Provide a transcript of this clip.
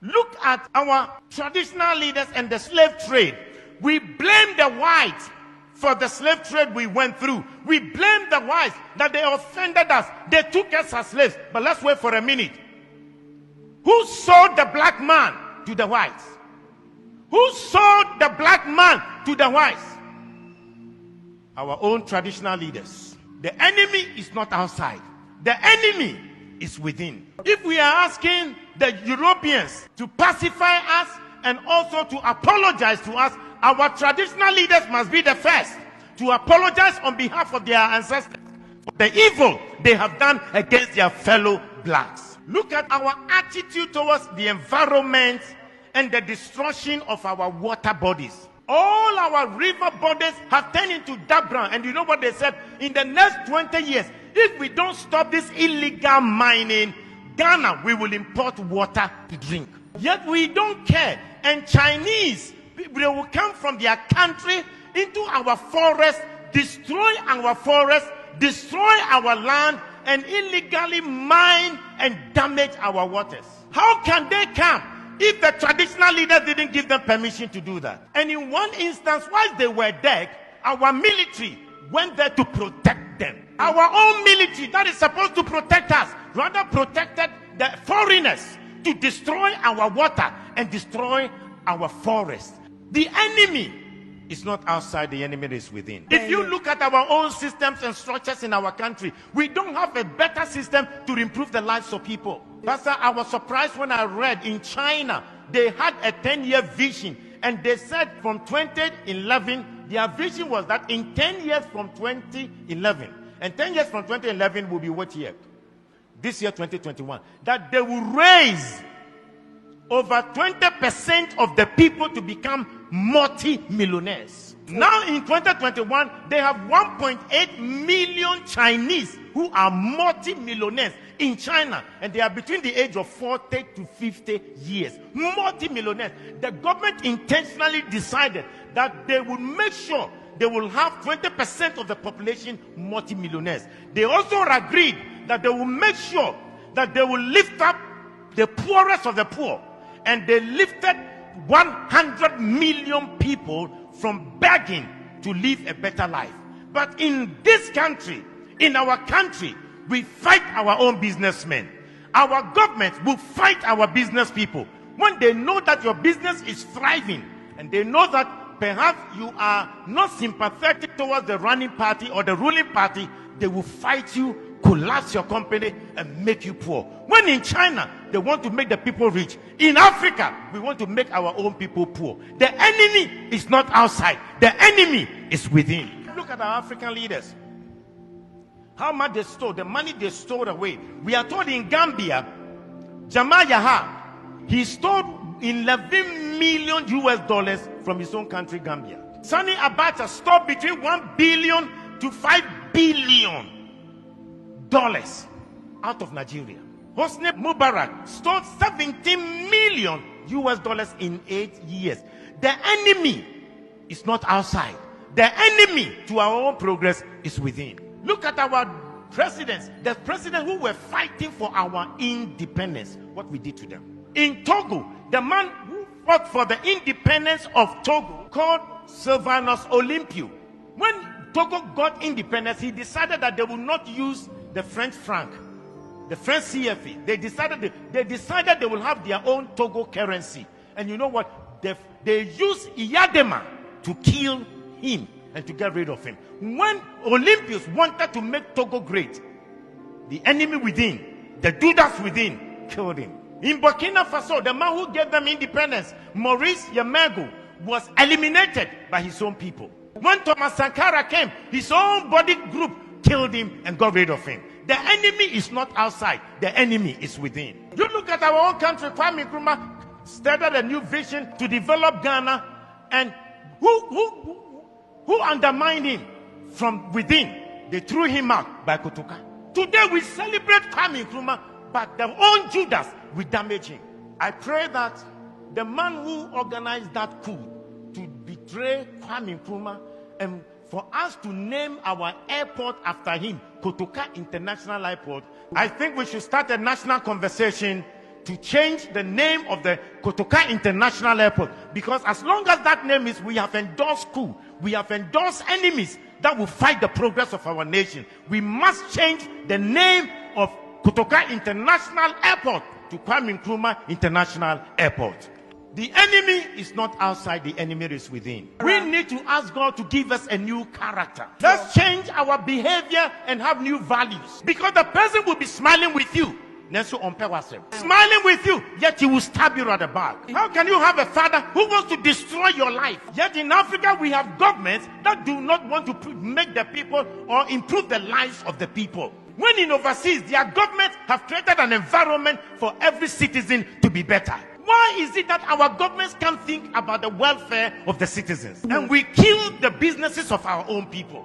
Look at our traditional leaders and the slave trade. We blame the whites for the slave trade we went through. We blame the whites that they offended us. They took us as slaves. But let's wait for a minute. Who sold the black man to the whites? Who sold the black man to the whites? Our own traditional leaders. The enemy is not outside. The enemy is within. If we are asking the Europeans to pacify us and also to apologize to us, our traditional leaders must be the first to apologize on behalf of their ancestors for the evil they have done against their fellow blacks. Look at our attitude towards the environment and the destruction of our water bodies. All our river bodies have turned into dark brown. And you know what they said? In the next 20 years, if we don't stop this illegal mining, Ghana, we will import water to drink. Yet we don't care. And Chinese, they will come from their country into our forest, destroy our forest, destroy our land, and illegally mine and damage our waters. How can they come if the traditional leaders didn't give them permission to do that? And in one instance, while they were dead, our military went there to protect them. Our own military that is supposed to protect us rather protected the foreigners to destroy our water and destroy our forest. The enemy is not outside, the enemy is within. If you look at our own systems and structures in our country, we don't have a better system to improve the lives of people. Pastor, I was surprised when I read in China, they had a 10-year vision, and they said from 2011, their vision was that in 10 years from 2011, and 10 years from 2011 will be what year? This year, 2021. That they will raise over 20% of the people to become multi-millionaires. Now in 2021, they have 1.8 million Chinese who are multi-millionaires in China. And they are between the age of 40 to 50 years. Multi-millionaires. The government intentionally decided that they will make sure they will have 20% of the population multi-millionaires. They also agreed that they will make sure that they will lift up the poorest of the poor. And they lifted 100 million people from begging to live a better life. But in this country, in our country, we fight our own businessmen. Our government will fight our business people. When they know that your business is thriving, and they know that perhaps you are not sympathetic towards the running party or the ruling party, they will fight you, collapse your company, and make you poor. When in China, they want to make the people rich. In Africa, we want to make our own people poor. The enemy is not outside. The enemy is within. Look at our African leaders. How much they stole, the money they stole away. We are told in Gambia, Jamal Yaha, he stole $11 million US from his own country, Gambia. Sani Abacha stole between $1 billion to $5 billion out of Nigeria. Hosni Mubarak stole $17 million US in 8 years. The enemy is not outside. The enemy to our own progress is within. Look at our presidents. The presidents who were fighting for our independence. What we did to them. In Togo, the man who fought for the independence of Togo called Sylvanus Olympio. When Togo got independence, he decided that they would not use the French franc, the French CFA. They decided they will have their own Togo currency. And you know what? They used Iyadema to kill him and to get rid of him. When Olympians wanted to make Togo great, the enemy within, the Judas within, killed him. In Burkina Faso, the man who gave them independence, Maurice Yamego, was eliminated by his own people. When Thomas Sankara came, his own body group killed him and got rid of him. The enemy is not outside. The enemy is within. You look at our own country. Kwame Nkrumah started a new vision to develop Ghana, and who undermined him from within? They threw him out by Kotoka. Today we celebrate Kwame Nkrumah, but their own Judas will damage him. I pray that the man who organized that coup to betray Kwame Nkrumah, and for us to name our airport after him, Kotoka International Airport, I think we should start a national conversation to change the name of the Kotoka International Airport, because as long as that name is, we have endorsed coup, we have endorsed enemies that will fight the progress of our nation. We must change the name of Kotoka International Airport to Kwame Nkrumah International Airport. The enemy is not outside, the enemy is within. We need to ask God to give us a new character. Let's change our behavior and have new values. Because the person will be smiling with you, smiling with you, yet he will stab you at the back. How can you have a father who wants to destroy your life? Yet in Africa, we have governments that do not want to make the people or improve the lives of the people. When in overseas, their governments have created an environment for every citizen to be better. Why is it that our governments can't think about the welfare of the citizens? And we kill the businesses of our own people?